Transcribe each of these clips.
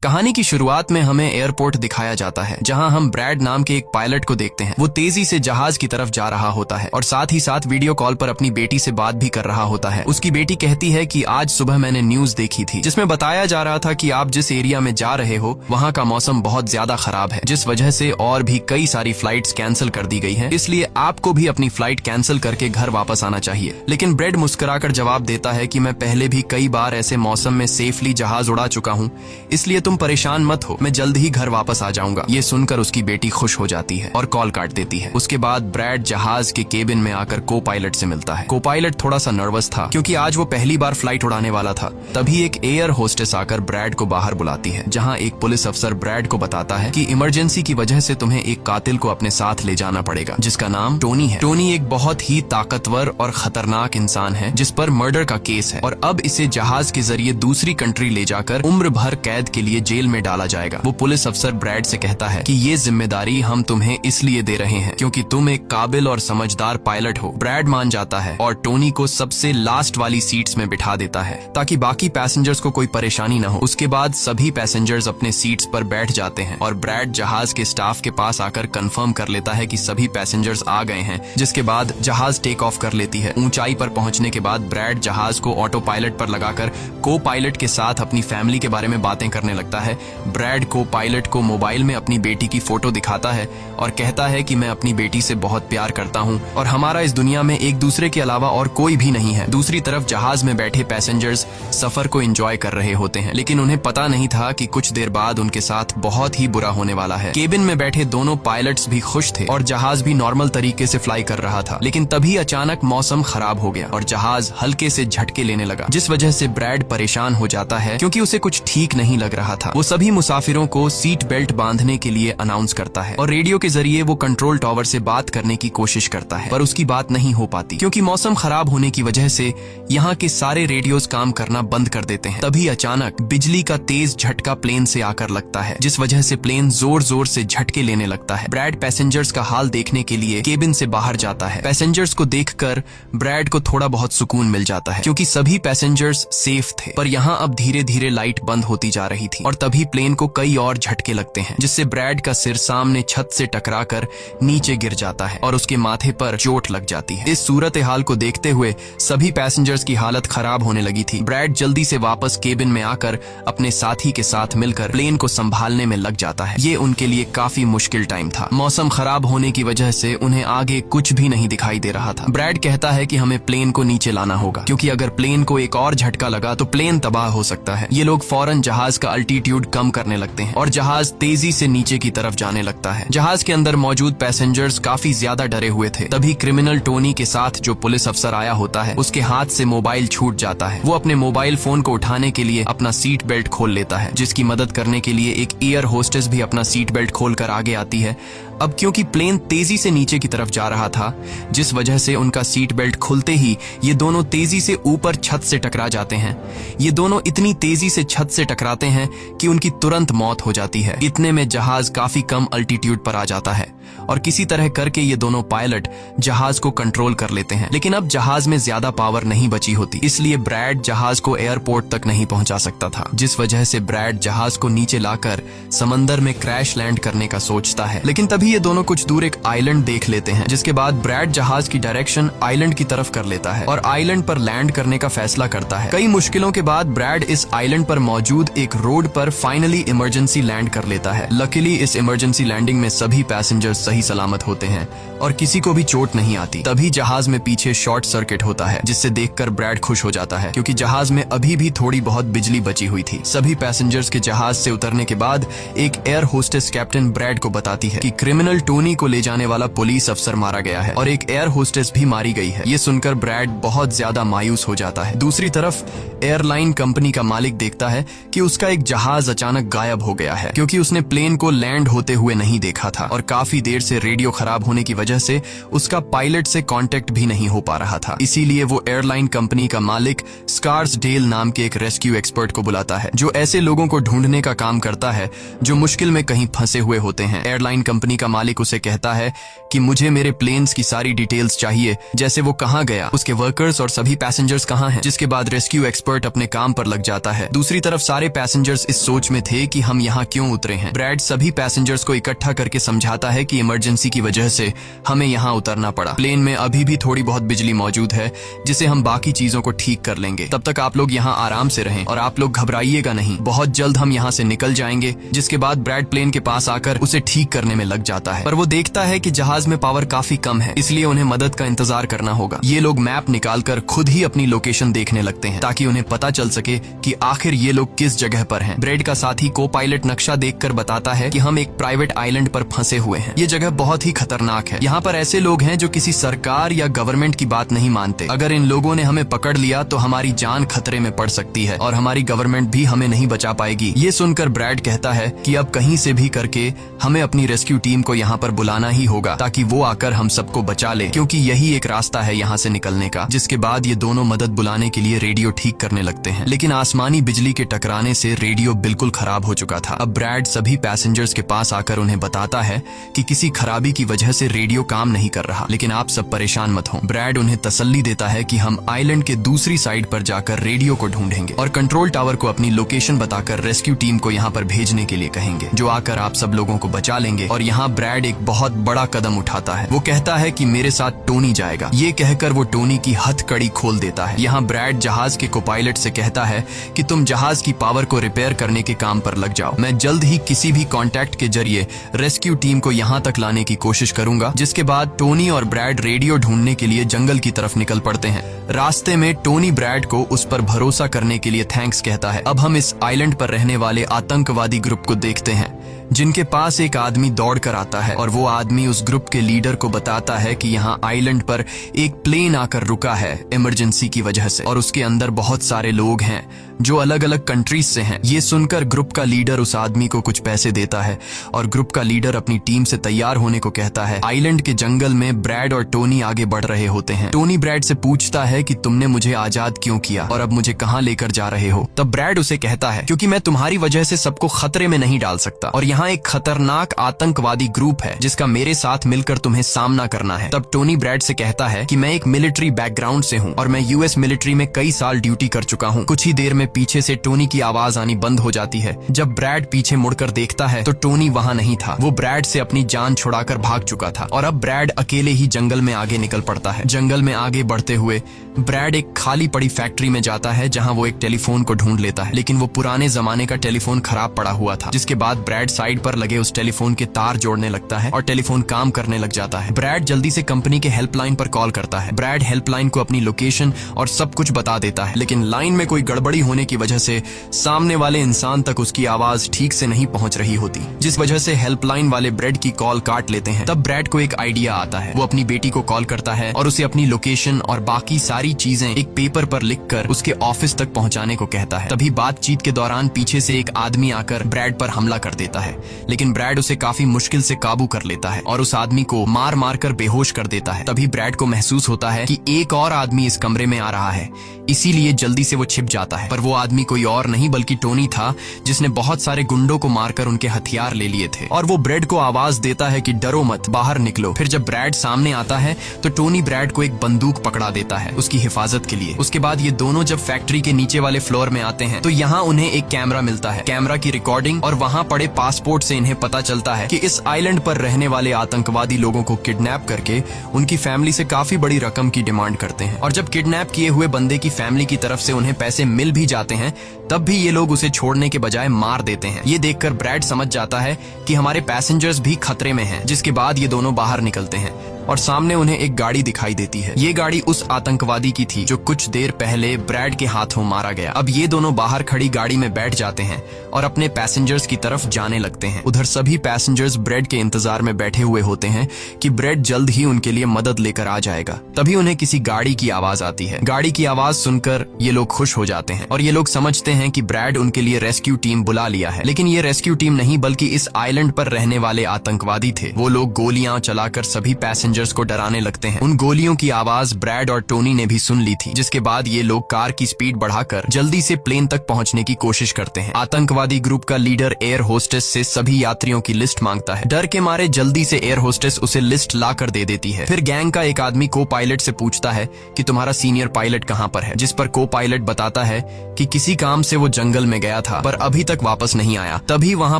कहानी की शुरुआत में हमें एयरपोर्ट दिखाया जाता है, जहां हम ब्रैड नाम के एक पायलट को देखते हैं। वो तेजी से जहाज की तरफ जा रहा होता है और साथ ही साथ वीडियो कॉल पर अपनी बेटी से बात भी कर रहा होता है। उसकी बेटी कहती है कि आज सुबह मैंने न्यूज देखी थी, जिसमें बताया जा रहा था कि आप जिस एरिया में जा रहे हो वहाँ का मौसम बहुत ज्यादा खराब है, जिस वजह से और भी कई सारी फ्लाइट्स कैंसिल कर दी गई हैं। इसलिए आपको भी अपनी फ्लाइट कैंसिल करके घर वापस आना चाहिए। लेकिन ब्रैड मुस्कुराकर जवाब देता है कि मैं पहले भी कई बार ऐसे मौसम में सेफली जहाज उड़ा चुका हूँ, इसलिए तुम परेशान मत हो, मैं जल्द ही घर वापस आ जाऊंगा। ये सुनकर उसकी बेटी खुश हो जाती है और कॉल काट देती है। उसके बाद ब्रैड जहाज के केबिन में आकर को पायलट से मिलता है। को पायलट थोड़ा सा नर्वस था क्योंकि आज वो पहली बार फ्लाइट उड़ाने वाला था। तभी एक एयर होस्टेस आकर ब्रैड को बाहर बुलाती है, जहाँ एक पुलिस अफसर ब्रैड को बताता है कि इमरजेंसी की वजह से तुम्हें एक कातिल को अपने साथ ले जाना पड़ेगा, जिसका नाम टोनी है। टोनी एक बहुत ही ताकतवर और खतरनाक इंसान है जिस पर मर्डर का केस है और अब इसे जहाज के जरिए दूसरी कंट्री ले जाकर उम्र भर कैद के लिए जेल में डाला जाएगा। वो पुलिस अफसर ब्रैड से कहता है कि ये जिम्मेदारी हम तुम्हें इसलिए दे रहे हैं क्योंकि तुम एक काबिल और समझदार पायलट हो। ब्रैड मान जाता है और टोनी को सबसे लास्ट वाली सीट्स में बिठा देता है ताकि बाकी पैसेंजर्स को कोई परेशानी न हो। उसके बाद सभी पैसेंजर्स अपने सीट्स पर बैठ जाते हैं और ब्रैड जहाज के स्टाफ के पास आकर कंफर्म कर लेता है कि सभी पैसेंजर्स आ गए हैं, जिसके बाद जहाज टेक ऑफ कर लेती है। ऊंचाई पर पहुंचने के बाद ब्रैड जहाज को ऑटो पायलट पर लगाकर को पायलट के साथ अपनी फैमिली के बारे में बातें करने लगता है। ब्रैड को पायलट को मोबाइल में अपनी बेटी की फोटो दिखाता है और कहता है कि मैं अपनी बेटी से बहुत प्यार करता हूं और हमारा इस दुनिया में एक दूसरे के अलावा और कोई भी नहीं है। दूसरी तरफ जहाज में बैठे पैसेंजर्स सफर को एंजॉय कर रहे होते हैं, लेकिन उन्हें पता नहीं था कि कुछ देर बाद उनके साथ बहुत ही बुरा होने वाला है। केबिन में बैठे दोनों पायलट्स भी खुश थे और जहाज भी नॉर्मल तरीके से फ्लाई कर रहा था, लेकिन तभी अचानक मौसम खराब हो गया और जहाज हल्के से झटके लेने लगा, जिस वजह से ब्रैड परेशान हो जाता है क्योंकि उसे कुछ ठीक नहीं लग रहा था। वो सभी मुसाफिरों को सीट बेल्ट बांधने के लिए अनाउंस करता है और रेडियो के जरिए वो कंट्रोल टावर से बात करने की कोशिश करता है, पर उसकी बात नहीं हो पाती क्योंकि मौसम खराब होने की वजह से यहाँ के सारे रेडियोज काम करना बंद कर देते हैं। तभी अचानक बिजली का तेज झटका प्लेन से आकर लगता है, जिस वजह से प्लेन जोर जोर से झटके लेने लगता है। ब्रैड पैसेंजर्स का हाल देखने के लिए केबिन से बाहर जाता है। पैसेंजर्स को देखकर ब्रैड को थोड़ा बहुत सुकून मिल जाता है क्योंकि सभी पैसेंजर्स सेफ थे, पर यहाँ अब धीरे धीरे लाइट बंद होती जा रही थी और तभी प्लेन को कई और झटके लगते हैं, जिससे ब्रैड का सिर सामने छत से टकराकर नीचे गिर जाता है और उसके माथे पर चोट लग जाती है। इस सूरत हाल को देखते हुए सभी पैसेंजर्स की हालत खराब होने लगी थी। ब्रैड जल्दी से वापस केबिन में आकर अपने साथी के साथ मिलकर प्लेन को संभालने में लग जाता है। ये उनके लिए काफी मुश्किल टाइम था। मौसम खराब होने की वजह से उन्हें आगे कुछ भी नहीं दिखाई दे रहा था। ब्रैड कहता है कि हमें प्लेन को नीचे लाना होगा क्योंकि अगर प्लेन को एक और झटका लगा तो प्लेन तबाह हो सकता है। ये लोग फौरन जहाज का अल्टीट्यूड कम करने लगते हैं और जहाज तेजी से नीचे की तरफ जाने लगता है। जहाज के अंदर मौजूद पैसेंजर्स काफी ज्यादा डरे हुए थे। तभी क्रिमिनल टोनी के साथ जो पुलिस अफसर आया होता है, उसके हाथ से मोबाइल छूट जाता है। वो अपने मोबाइल फोन को उठाने के लिए अपना सीट बेल्ट खोल लेता है, जिसकी मदद करने के लिए एक एयर होस्टेस भी अपना सीट बेल्ट खोलकर आगे आती है। अब क्योंकि प्लेन तेजी से नीचे की तरफ जा रहा था, जिस वजह से उनका सीट बेल्ट खुलते ही ये दोनों तेजी से ऊपर छत से टकरा जाते हैं। ये दोनों इतनी तेजी से छत से टकराते हैं कि उनकी तुरंत मौत हो जाती है। इतने में जहाज काफी कम अल्टीट्यूड पर आ जाता है और किसी तरह करके ये दोनों पायलट जहाज को कंट्रोल कर लेते हैं। लेकिन अब जहाज में ज्यादा पावर नहीं बची होती, इसलिए ब्रैड जहाज को एयरपोर्ट तक नहीं पहुंचा सकता था, जिस वजह से ब्रैड जहाज को नीचे लाकर समंदर में क्रैश लैंड करने का सोचता है। लेकिन तभी ये दोनों कुछ दूर एक आइलैंड देख लेते हैं, जिसके बाद ब्रैड जहाज की डायरेक्शन आइलैंड की तरफ कर लेता है और आइलैंड पर लैंड करने का फैसला करता है। कई मुश्किलों के बाद ब्रैड इस आइलैंड पर मौजूद एक रोड पर फाइनली इमरजेंसी लैंड कर लेता है। लकीली इस इमरजेंसी लैंडिंग में सभी पैसेंजर्स सही सलामत होते हैं और किसी को भी चोट नहीं आती। तभी जहाज में पीछे शॉर्ट सर्किट होता है, जिससे देखकर ब्रैड खुश हो जाता है क्योंकि जहाज में अभी भी थोड़ी बहुत बिजली बची हुई थी। सभी पैसेंजर्स के जहाज से उतरने के बाद एक एयर होस्टेस कैप्टन ब्रैड को बताती है कि क्रिमिनल टोनी को ले जाने वाला पुलिस अफसर मारा गया है और एक एयर होस्टेस भी मारी गई है। ये सुनकर ब्रैड बहुत ज्यादा मायूस हो जाता है। दूसरी तरफ एयरलाइन कंपनी का मालिक देखता है कि उसका एक जहाज अचानक गायब हो गया है क्योंकि उसने प्लेन को लैंड होते हुए नहीं देखा था और काफी देर से रेडियो खराब होने की वजह से उसका पायलट से कांटेक्ट भी नहीं हो पा रहा था। इसीलिए वो एयरलाइन कंपनी का मालिक स्कार्सडेल नाम के एक रेस्क्यू एक्सपर्ट को बुलाता है, जो ऐसे लोगों को ढूंढने का काम करता है जो मुश्किल में कहीं फंसे हुए होते हैं। एयरलाइन कंपनी का मालिक उसे कहता है कि मुझे मेरे प्लेन्स की सारी डिटेल्स चाहिए, जैसे वो कहाँ गया, उसके वर्कर्स और सभी पैसेंजर्स कहाँ हैं। जिसके बाद रेस्क्यू एक्सपर्ट अपने काम पर लग जाता है। दूसरी तरफ सारे पैसेंजर्स इस सोच में थे कि हम यहाँ क्यों उतरे हैं। ब्रैड सभी पैसेंजर्स को इकट्ठा करके समझाता है कि इमरजेंसी की वजह से हमें यहाँ उतरना पड़ा। प्लेन में अभी भी थोड़ी बहुत बिजली मौजूद है जिसे हम बाकी चीजों को ठीक कर लेंगे। तब तक आप लोग यहाँ आराम से रहें और आप लोग घबराइएगा नहीं, बहुत जल्द हम यहाँ से निकल जाएंगे। जिसके बाद ब्रैड प्लेन के पास आकर उसे ठीक करने में लग जाता है, पर वो देखता है कि जहाज में पावर काफी कम है, इसलिए उन्हें मदद का इंतजार करना होगा। ये लोग मैप निकालकर खुद ही अपनी लोकेशन देखने लगते हैं ताकि उन्हें पता चल सके कि आखिर ये लोग किस जगह पर हैं। ब्रैड का साथी को पायलट नक्शा देखकर बताता है कि हम एक प्राइवेट आइलैंड पर फंसे हुए हैं। ये जगह बहुत ही खतरनाक है। यहाँ पर ऐसे लोग हैं जो किसी सरकार या गवर्नमेंट की बात नहीं मानते। अगर इन लोगों ने हमें पकड़ लिया तो हमारी जान खतरे में पड़ सकती है और हमारी गवर्नमेंट भी हमें नहीं बचा पाएगी। ये सुनकर ब्रैड कहता है कि अब कहीं से भी करके हमें अपनी रेस्क्यू टीम को यहाँ पर बुलाना ही होगा ताकि वो आकर हम सबको बचा ले, क्योंकि यही एक रास्ता है यहाँ से निकलने का। जिसके बाद ये दोनों मदद बुलाने के लिए रेडियो ठीक करने लगते हैं, लेकिन आसमानी बिजली के टकराने से रेडियो बिल्कुल खराब हो चुका था। अब ब्रैड सभी पैसेंजर्स के पास आकर उन्हें बताता है कि किसी खराबी की वजह से रेडियो काम नहीं कर रहा, लेकिन आप सब परेशान मत हो। ब्रैड उन्हें तसल्ली देता है कि हम आइलैंड के दूसरी साइड पर जाकर रेडियो को ढूंढेंगे और कंट्रोल टावर को अपनी लोकेशन बताकर रेस्क्यू टीम को यहाँ पर भेजने के लिए कहेंगे, जो आकर आप सब लोगों को बचा लेंगे। और यहाँ ब्रैड एक बहुत बड़ा कदम उठाता है। वो कहता है कि मेरे साथ टोनी जाएगा। ये कहकर वो टोनी की हथकड़ी खोल देता है। यहाँ ब्रैड जहाज के कोपायलट से कहता है कि तुम जहाज की पावर को रिपेयर करने के काम पर लग जाओ। मैं जल्द ही किसी भी कॉन्टैक्ट के जरिए रेस्क्यू टीम को यहाँ तक लाने की कोशिश करूंगा। जिसके बाद टोनी और ब्रैड रेडियो ढूंढने के लिए जंगल की तरफ निकल पड़ते हैं। रास्ते में टोनी ब्रैड को उस पर भरोसा करने के लिए थैंक्स कहता है। अब हम इस आइलैंड पर रहने वाले आतंकवादी ग्रुप को देखते हैं, जिनके पास एक आदमी दौड़ कर आता है और वो आदमी उस ग्रुप के लीडर को बताता है कि यहाँ आइलैंड पर एक प्लेन आकर रुका है इमरजेंसी की वजह से और उसके अंदर बहुत सारे लोग हैं जो अलग अलग कंट्रीज से हैं। ये सुनकर ग्रुप का लीडर उस आदमी को कुछ पैसे देता है और ग्रुप का लीडर अपनी टीम से तैयार होने को कहता है। आइलैंड के जंगल में ब्रैड और टोनी आगे बढ़ रहे होते हैं। टोनी ब्रैड से पूछता है कि तुमने मुझे आजाद क्यों किया और अब मुझे कहाँ लेकर जा रहे हो। तब ब्रैड उसे कहता है क्योंकि मैं तुम्हारी वजह से सबको खतरे में नहीं डाल सकता और यहाँ एक खतरनाक आतंकवादी ग्रुप है जिसका मेरे साथ मिलकर तुम्हें सामना करना है। तब टोनी ब्रैड से कहता है कि मैं एक मिलिट्री बैकग्राउंड से हूँ और मैं यूएस मिलिट्री में कई साल ड्यूटी कर चुका हूँ। कुछ ही देर में पीछे से टोनी की आवाज आनी बंद हो जाती है। जब ब्रैड पीछे मुड़कर देखता है तो टोनी वहाँ नहीं था। वो ब्रैड से अपनी जान छुड़ाकर भाग चुका था और अब ब्रैड अकेले ही जंगल में आगे निकल पड़ता है। जंगल में आगे बढ़ते हुए ब्रैड एक खाली पड़ी फैक्ट्री में जाता है जहाँ वो एक टेलीफोन को ढूंढ लेता है, लेकिन वो पुराने जमाने का टेलीफोन खराब पड़ा हुआ था। जिसके बाद ब्रैड साइड पर लगे उस टेलीफोन के तार जोड़ने लगता है और टेलीफोन काम करने लग जाता है। ब्रैड जल्दी से कंपनी के हेल्पलाइन पर कॉल करता है। ब्रैड हेल्पलाइन को अपनी लोकेशन और सब कुछ बता देता है, लेकिन लाइन में कोई गड़बड़ी होने की वजह से सामने वाले इंसान तक उसकी आवाज ठीक से नहीं पहुंच रही होती, जिस वजह से हेल्पलाइन वाले ब्रैड की कॉल काट लेते हैं। तब ब्रैड को एक आइडिया आता है। वो अपनी बेटी को कॉल करता है और उसे अपनी लोकेशन और बाकी सारी चीजें एक पेपर पर लिखकर उसके ऑफिस तक पहुंचाने को कहता है। तभी बातचीत के दौरान पीछे से एक आदमी आकर ब्रैड पर हमला कर देता है, लेकिन ब्रैड उसे काफी मुश्किल से काबू कर लेता है और उस आदमी को मार मार कर बेहोश कर देता है। तभी ब्रैड को महसूस होता है कि एक और आदमी इस कमरे में आ रहा है, इसीलिए जल्दी से वो छिप जाता है। पर वो आदमी कोई और नहीं बल्कि टोनी था, जिसने बहुत सारे गुंडों को मारकर उनके हथियार ले लिए थे। और वो ब्रैड को आवाज देता है कि डरो मत, बाहर निकलो। फिर जब ब्रैड सामने आता है तो टोनी ब्रैड को एक बंदूक पकड़ा देता है उसकी हिफाजत के लिए। उसके बाद ये दोनों जब फैक्ट्री के नीचे वाले फ्लोर में आते हैं तो यहाँ उन्हें एक कैमरा मिलता है, कैमरा की रिकॉर्डिंग और वहाँ पड़े पासपोर्ट से इन्हें पता चलता है कि इस आइलैंड पर रहने वाले आतंकवादी लोगों को किडनैप करके उनकी फैमिली से काफी बड़ी रकम की डिमांड करते हैं। और जब किडनैप किए हुए बंदे की फैमिली की तरफ से उन्हें पैसे मिल भी जाते हैं तब भी ये लोग उसे छोड़ने के बजाय मार देते हैं। ये देखकर ब्रैड समझ जाता है कि हमारे पैसेंजर्स भी खतरे में हैं। जिसके बाद ये दोनों बाहर निकलते हैं और सामने उन्हें एक गाड़ी दिखाई देती है। ये गाड़ी उस आतंकवादी की थी जो कुछ देर पहले ब्रैड के हाथों मारा गया। अब ये दोनों बाहर खड़ी गाड़ी में बैठ जाते हैं और अपने पैसेंजर्स की तरफ जाने लगते हैं। उधर सभी पैसेंजर्स ब्रैड के इंतजार में बैठे हुए होते हैं कि ब्रैड जल्द ही उनके लिए मदद लेकर आ जाएगा। तभी उन्हें किसी गाड़ी की आवाज आती है। गाड़ी की आवाज सुनकर ये लोग खुश हो जाते हैं और ये लोग समझते हैं कि ब्रैड उनके लिए रेस्क्यू टीम बुला लिया है। लेकिन ये रेस्क्यू टीम नहीं बल्कि इस आइलैंड पर रहने वाले आतंकवादी थे। वो लोग गोलियां चलाकर सभी पैसेंजर्स पैसेंजर्स को डराने लगते हैं। उन गोलियों की आवाज ब्रैड और टोनी ने भी सुन ली थी, जिसके बाद ये लोग कार की स्पीड बढ़ाकर जल्दी से प्लेन तक पहुंचने की कोशिश करते हैं। आतंकवादी ग्रुप का लीडर एयर होस्टेस से सभी यात्रियों की लिस्ट मांगता है। डर के मारे जल्दी से एयर होस्टेस उसे लिस्ट ला कर दे देती है। फिर गैंग का एक आदमी को पायलट से पूछता है कि तुम्हारा सीनियर पायलट कहाँ पर है, जिस पर को पायलट बताता है कि किसी काम से वो जंगल में गया था पर अभी तक वापस नहीं आया। तभी वहाँ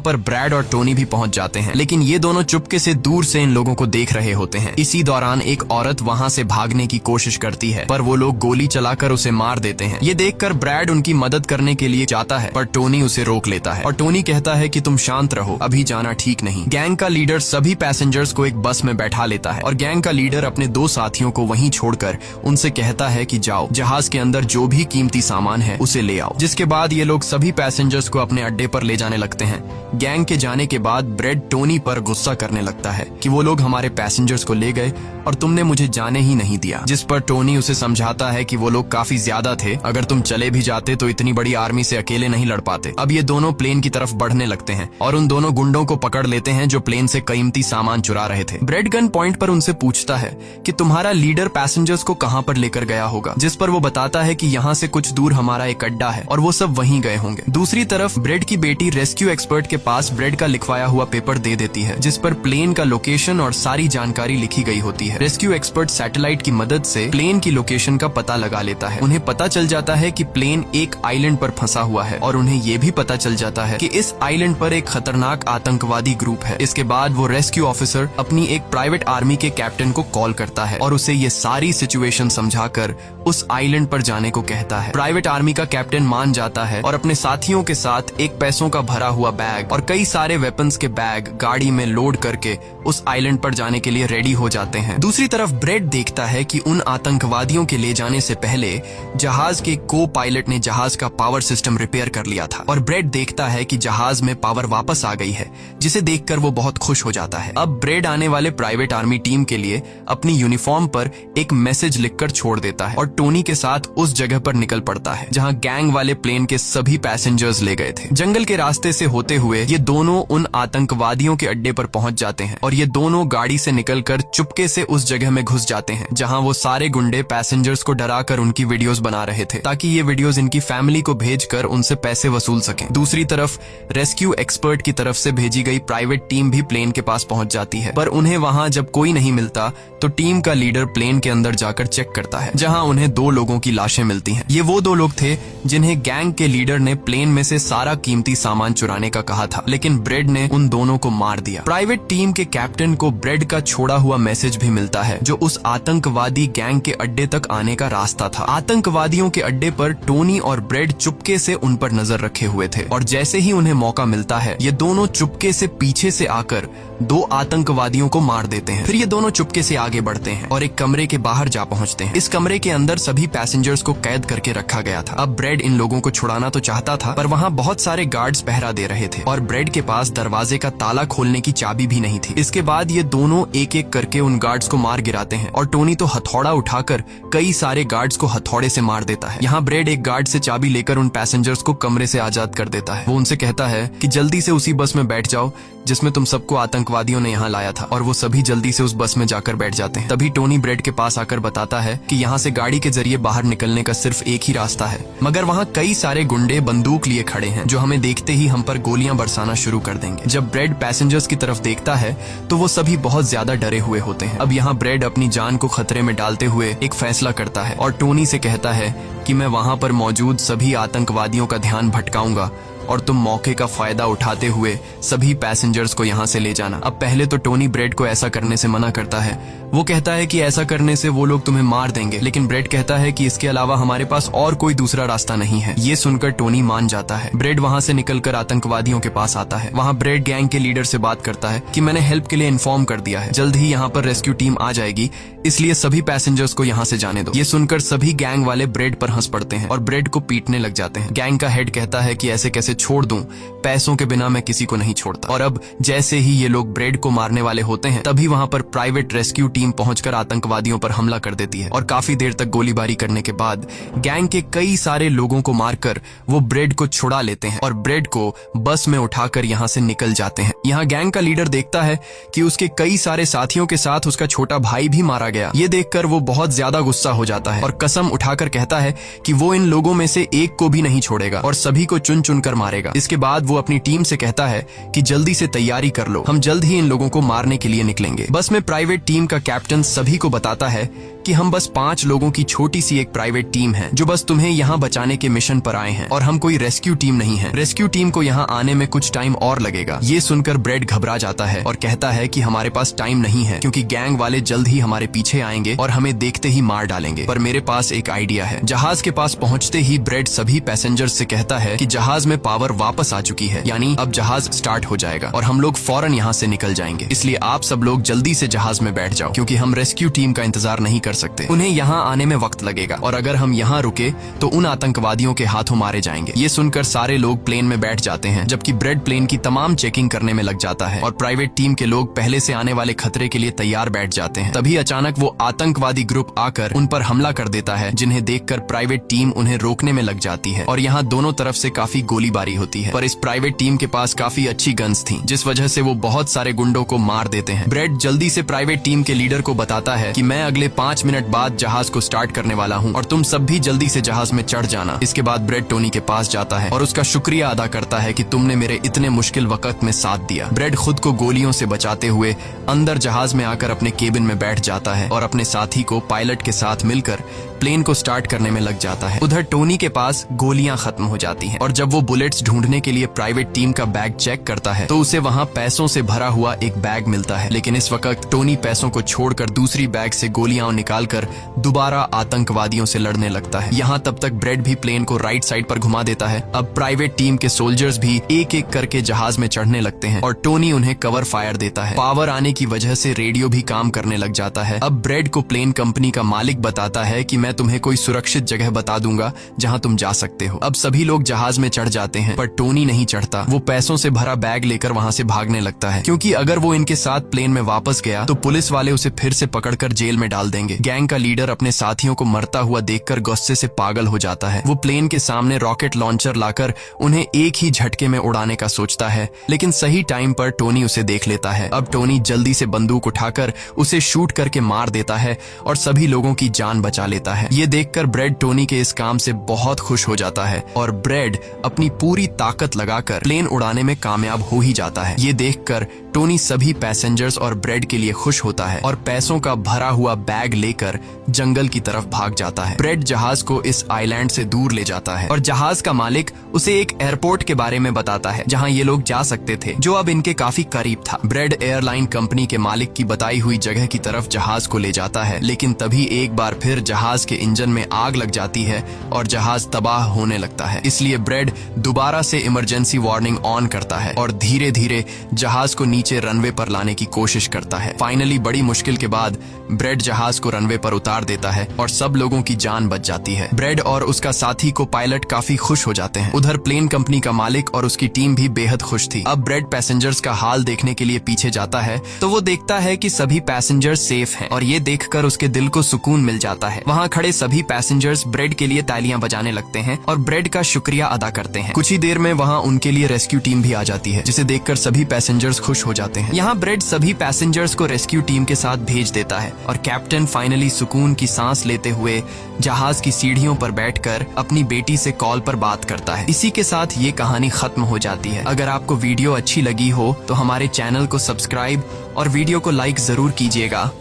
पर ब्रैड और टोनी भी पहुंच जाते हैं, लेकिन ये दोनों चुपके से दूर से इन लोगों को देख रहे होते हैं। इसी दौरान एक औरत वहाँ से भागने की कोशिश करती है, पर वो लोग गोली चलाकर उसे मार देते हैं। ये देखकर ब्रैड उनकी मदद करने के लिए जाता है, पर टोनी उसे रोक लेता है और टोनी कहता है कि तुम शांत रहो, अभी जाना ठीक नहीं। गैंग का लीडर सभी पैसेंजर्स को एक बस में बैठा लेता है और गैंग का लीडर अपने 2 साथियों को वहीं छोड़कर उनसे कहता है कि जाओ, जहाज के अंदर जो भी कीमती सामान है उसे ले आओ। जिसके बाद ये लोग सभी पैसेंजर्स को अपने अड्डे पर ले जाने लगते हैं। गैंग के जाने के बाद ब्रेड टोनी पर गुस्सा करने लगता है कि वो लोग हमारे पैसेंजर्स को ले गए और तुमने मुझे जाने ही नहीं दिया। जिस पर टोनी उसे समझाता है कि वो लोग काफी ज्यादा थे, अगर तुम चले भी जाते तो इतनी बड़ी आर्मी से अकेले नहीं लड़ पाते। अब ये दोनों प्लेन की तरफ बढ़ने लगते हैं और उन दोनों गुंडों को पकड़ लेते हैं जो प्लेन से कीमती सामान चुरा रहे थे। ब्रेड गन पॉइंट पर उनसे पूछता है कि तुम्हारा लीडर पैसेंजर्स को कहाँ पर लेकर गया होगा, जिस पर वो बताता है कि यहाँ से कुछ दूर हमारा एक अड्डा है और वो सब वहीं गए होंगे। दूसरी तरफ ब्रेड की बेटी रेस्क्यू एक्सपर्ट के पास ब्रेड का लिखवाया हुआ पेपर दे देती है, जिस पर प्लेन का लोकेशन और सारी जानकारी लिखी गई होती है। रेस्क्यू एक्सपर्ट सैटेलाइट की मदद से प्लेन की लोकेशन का पता लगा लेता है। उन्हें पता चल जाता है कि प्लेन एक आइलैंड पर फंसा हुआ है और उन्हें ये भी पता चल जाता है कि इस आइलैंड पर एक खतरनाक आतंकवादी ग्रुप है। इसके बाद वो रेस्क्यू ऑफिसर अपनी एक प्राइवेट आर्मी के कैप्टन को कॉल करता है और उसे ये सारी सिचुएशन समझाकर उस आइलैंड पर जाने को कहता है। प्राइवेट आर्मी का कैप्टन मान जाता है और अपने साथियों के साथ एक पैसों का भरा हुआ बैग और कई सारे वेपन्स के बैग गाड़ी में लोड करके उस आइलैंड पर जाने के लिए रेडी हो जाते हैं। दूसरी तरफ ब्रेड देखता है कि उन आतंकवादियों के ले जाने से पहले जहाज के को पायलट ने जहाज का पावर सिस्टम रिपेयर कर लिया था और ब्रेड देखता है कि जहाज में पावर वापस आ गई है, जिसे देखकर वो बहुत खुश हो जाता है। अब ब्रेड आने वाले प्राइवेट आर्मी टीम के लिए अपनी यूनिफॉर्म पर एक मैसेज लिखकर छोड़ देता है और टोनी के साथ उस जगह पर निकल पड़ता है जहां गैंग वाले प्लेन के सभी पैसेंजर्स ले गए थे। जंगल के रास्ते से होते हुए ये दोनों उन आतंकवादियों के अड्डे पर पहुंच जाते हैं और ये दोनों गाड़ी से निकलकर चुपके से उस जगह में घुस जाते हैं जहां वो सारे गुंडे पैसेंजर्स को डराकर उनकी वीडियोस बना रहे थे ताकि ये वीडियोस इनकी फैमिली को भेजकर उनसे पैसे वसूल सकें। दूसरी तरफ रेस्क्यू एक्सपर्ट की तरफ से भेजी गई प्राइवेट टीम भी प्लेन के पास पहुंच जाती है, पर उन्हें वहां जब कोई नहीं मिलता तो टीम का लीडर प्लेन के अंदर जाकर चेक करता है जहां उन्हें 2 लोगों की लाशें मिलती हैं। ये वो 2 लोग थे जिन्हें गैंग के लीडर ने प्लेन में से सारा कीमती सामान चुराने का कहा था, लेकिन ब्रेड ने उन दोनों को मार दिया। प्राइवेट टीम के कैप्टन को ब्रेड का छोड़ा हुआ मैसेज भी मिलता है जो उस आतंकवादी गैंग के अड्डे तक आने का रास्ता था। आतंकवादियों के अड्डे पर टोनी और ब्रेड चुपके से उन पर नजर रखे हुए थे और जैसे ही उन्हें मौका मिलता है ये दोनों चुपके से पीछे से आकर 2 आतंकवादियों को मार देते हैं। फिर ये दोनों चुपके से आगे बढ़ते हैं और एक कमरे के बाहर जा पहुंचते हैं। इस कमरे के अंदर सभी पैसेंजर्स को कैद करके रखा गया था। अब ब्रेड इन लोगों को छुड़ाना तो चाहता था, पर वहाँ बहुत सारे गार्ड्स पहरा दे रहे थे और ब्रेड के पास दरवाजे का ताला खोलने की चाबी भी नहीं थी। इसके बाद ये दोनों एक एक करके उन गार्ड्स को मार गिराते हैं और टोनी तो हथौड़ा उठाकर कई सारे गार्ड्स को हथौड़े से मार देता है। यहाँ ब्रेड एक गार्ड से चाबी लेकर उन पैसेंजर्स को कमरे से आजाद कर देता है। वो उनसे कहता है कि जल्दी से उसी बस में बैठ जाओ जिसमें तुम सबको आतंकवादियों ने यहाँ लाया था, और वो सभी जल्दी से उस बस में जाकर बैठ जाते हैं। तभी टोनी ब्रेड के पास आकर बताता है कि यहाँ से गाड़ी के जरिए बाहर निकलने का सिर्फ एक ही रास्ता है, मगर वहाँ कई सारे गुंडे बंदूक लिए खड़े हैं जो हमें देखते ही हम पर गोलियां बरसाना शुरू कर देंगे। जब ब्रेड पैसेंजर्स की तरफ देखता है तो वो सभी बहुत ज्यादा डरे हुए होते हैं। अब यहाँ ब्रेड अपनी जान को खतरे में डालते हुए एक फैसला करता है और टोनी से कहता है कि मैं वहाँ पर मौजूद सभी आतंकवादियों का ध्यान भटकाऊंगा और तुम मौके का फायदा उठाते हुए सभी पैसेंजर्स को यहाँ से ले जाना। अब पहले तो टोनी ब्रेड को ऐसा करने से मना करता है। वो कहता है कि ऐसा करने से वो लोग तुम्हें मार देंगे, लेकिन ब्रेड कहता है कि इसके अलावा हमारे पास और कोई दूसरा रास्ता नहीं है। ये सुनकर टोनी मान जाता है। ब्रेड वहाँ से निकलकर आतंकवादियों के पास आता है। वहाँ ब्रेड गैंग के लीडर से बात करता है कि मैंने हेल्प के लिए इन्फॉर्म कर दिया है, जल्द ही यहाँ पर रेस्क्यू टीम आ जाएगी, इसलिए सभी पैसेंजर्स को यहाँ से जाने दो। ये सुनकर सभी गैंग वाले ब्रेड पर हंस पड़ते हैं और ब्रेड को पीटने लग जाते हैं। गैंग का हेड कहता है कि ऐसे कैसे छोड़ दूं, पैसों के बिना मैं किसी को नहीं छोड़ता। और अब जैसे ही ये लोग ब्रेड को मारने वाले होते हैं तभी वहाँ पर प्राइवेट रेस्क्यू टीम पहुंचकर आतंकवादियों पर हमला कर देती है और काफी देर तक गोलीबारी करने के बाद गैंग के कई सारे लोगों को मारकर वो ब्रेड को छुड़ा लेते हैं और ब्रेड को बस में उठाकर यहाँ से निकल जाते हैं। यहाँ गैंग का लीडर देखता है कि उसके कई सारे साथियों के साथ उसका छोटा भाई भी मारा गया। ये देखकर वो बहुत ज्यादा गुस्सा हो जाता है और कसम उठाकर कहता है कि वो इन लोगों में से एक को भी नहीं छोड़ेगा और सभी को चुन चुन कर मारेगा। इसके बाद वो अपनी टीम से कहता है कि जल्दी से तैयारी कर लो, हम जल्द ही इन लोगों को मारने के लिए निकलेंगे। बस में प्राइवेट टीम का कैप्टन सभी को बताता है कि हम बस 5 लोगों की छोटी सी एक प्राइवेट टीम है जो बस तुम्हें यहाँ बचाने के मिशन पर आए हैं और हम कोई रेस्क्यू टीम नहीं है। रेस्क्यू टीम को यहाँ आने में कुछ टाइम और लगेगा। ये सुनकर ब्रेड घबरा जाता है और कहता है कि हमारे पास टाइम नहीं है क्योंकि गैंग वाले जल्द ही हमारे पीछे आएंगे और हमें देखते ही मार डालेंगे। पर मेरे पास एक आइडिया है। जहाज के पास पहुँचते ही ब्रेड सभी पैसेंजर्स से कहता है कि जहाज में पावर वापस आ चुकी है, यानी अब जहाज स्टार्ट हो जाएगा और हम लोग फौरन यहाँ से निकल जाएंगे। इसलिए आप सब लोग जल्दी से जहाज में बैठ जाओ क्योंकि हम रेस्क्यू टीम का इंतजार नहीं कर सकते। उन्हें यहाँ आने में वक्त लगेगा और अगर हम यहाँ रुके तो उन आतंकवादियों के हाथों मारे जाएंगे। ये सुनकर सारे लोग प्लेन में बैठ जाते हैं जबकि ब्रेड प्लेन की तमाम चेकिंग करने में लग जाता है और प्राइवेट टीम के लोग पहले से आने वाले खतरे के लिए तैयार बैठ जाते हैं। तभी अचानक वो आतंकवादी ग्रुप आकर उन पर हमला कर देता है, जिन्हें देखकर प्राइवेट टीम उन्हें रोकने में लग जाती है और यहाँ दोनों तरफ से काफी गोलीबारी होती है। पर इस प्राइवेट टीम के पास काफी अच्छी गन्स थी जिस वजह से वो बहुत सारे गुंडों को मार देते हैं। ब्रेड जल्दी से प्राइवेट टीम के लीडर को बताता है कि मैं अगले 5 मिनट बाद जहाज को स्टार्ट करने वाला हूँ और तुम सब भी जल्दी से जहाज में चढ़ जाना। इसके बाद ब्रेड टोनी के पास जाता है और उसका शुक्रिया अदा करता है कि तुमने मेरे इतने मुश्किल वक्त में साथ दिया। ब्रेड खुद को गोलियों से बचाते हुए अंदर जहाज में आकर अपने केबिन में बैठ जाता है और अपने साथी को पायलट के साथ मिलकर प्लेन को स्टार्ट करने में लग जाता है। उधर टोनी के पास गोलियां खत्म हो जाती हैं और जब वो बुलेट्स ढूंढने के लिए प्राइवेट टीम का बैग चेक करता है तो उसे वहां पैसों से भरा हुआ एक बैग मिलता है। लेकिन इस वक्त टोनी पैसों को छोड़कर दूसरी बैग से गोलियां निकालकर दोबारा आतंकवादियों से लड़ने लगता है। यहाँ तब तक ब्रेड भी प्लेन को राइट साइड पर घुमा देता है। अब प्राइवेट टीम के सोल्जर्स भी एक एक करके जहाज में चढ़ने लगते हैं और टोनी उन्हें कवर फायर देता है। पावर आने की वजह से रेडियो भी काम करने लग जाता है। अब ब्रेड को प्लेन कंपनी का मालिक बताता है कि मैं तुम्हें कोई सुरक्षित जगह बता दूंगा जहां तुम जा सकते हो। अब सभी लोग जहाज में चढ़ जाते हैं पर टोनी नहीं चढ़ता। वो पैसों से भरा बैग लेकर वहां से भागने लगता है क्योंकि अगर वो इनके साथ प्लेन में वापस गया तो पुलिस वाले उसे फिर से पकड़कर जेल में डाल देंगे। गैंग का लीडर अपने साथियों को मरता हुआ देखकर गुस्से से पागल हो जाता है। वो प्लेन के सामने रॉकेट लॉन्चर लाकर उन्हें एक ही झटके में उड़ाने का सोचता है, लेकिन सही टाइम पर टोनी उसे देख लेता है। अब टोनी जल्दी से बंदूक उठाकर उसे शूट करके मार देता है और सभी लोगों की जान बचा लेता है। ये देखकर ब्रेड टोनी के इस काम से बहुत खुश हो जाता है और ब्रेड अपनी पूरी ताकत लगाकर प्लेन उड़ाने में कामयाब हो ही जाता है। ये देखकर टोनी सभी पैसेंजर्स और ब्रेड के लिए खुश होता है और पैसों का भरा हुआ बैग लेकर जंगल की तरफ भाग जाता है। ब्रेड जहाज को इस आइलैंड से दूर ले जाता है और जहाज का मालिक उसे एक एयरपोर्ट के बारे में बताता है जहां ये लोग जा सकते थे, जो अब इनके काफी करीब था। ब्रेड एयरलाइन कंपनी के मालिक की बताई हुई जगह की तरफ जहाज को ले जाता है, लेकिन तभी एक बार फिर जहाज के इंजन में आग लग जाती है और जहाज तबाह होने लगता है। इसलिए ब्रेड दोबारा से इमरजेंसी वार्निंग ऑन करता है और धीरे धीरे जहाज को नीचे रनवे पर लाने की कोशिश करता है। फाइनली बड़ी मुश्किल के बाद ब्रेड जहाज को रनवे पर उतार देता है और सब लोगों की जान बच जाती है। ब्रेड और उसका साथी को पायलट काफी खुश हो जाते हैं। उधर प्लेन कंपनी का मालिक और उसकी टीम भी बेहद खुश थी। अब ब्रेड पैसेंजर्स का हाल देखने के लिए पीछे जाता है तो वो देखता है कि सभी पैसेंजर्स सेफ हैं और ये देखकर उसके दिल को सुकून मिल जाता है। वहाँ खड़े सभी पैसेंजर्स ब्रेड के लिए तालियां बजाने लगते हैं और ब्रेड का शुक्रिया अदा करते हैं। कुछ ही देर में वहाँ उनके लिए रेस्क्यू टीम भी आ जाती है, जिसे देखकर सभी पैसेंजर्स खुश हो जाते हैं। यहाँ ब्रेड सभी पैसेंजर्स को रेस्क्यू टीम के साथ भेज देता है और कैप्टन फाइनली सुकून की सांस लेते हुए जहाज की सीढ़ियों पर बैठकर अपनी बेटी से कॉल पर बात करता है। इसी के साथ ये कहानी खत्म हो जाती है। अगर आपको वीडियो अच्छी लगी हो तो हमारे चैनल को सब्सक्राइब और वीडियो को लाइक जरूर कीजिएगा।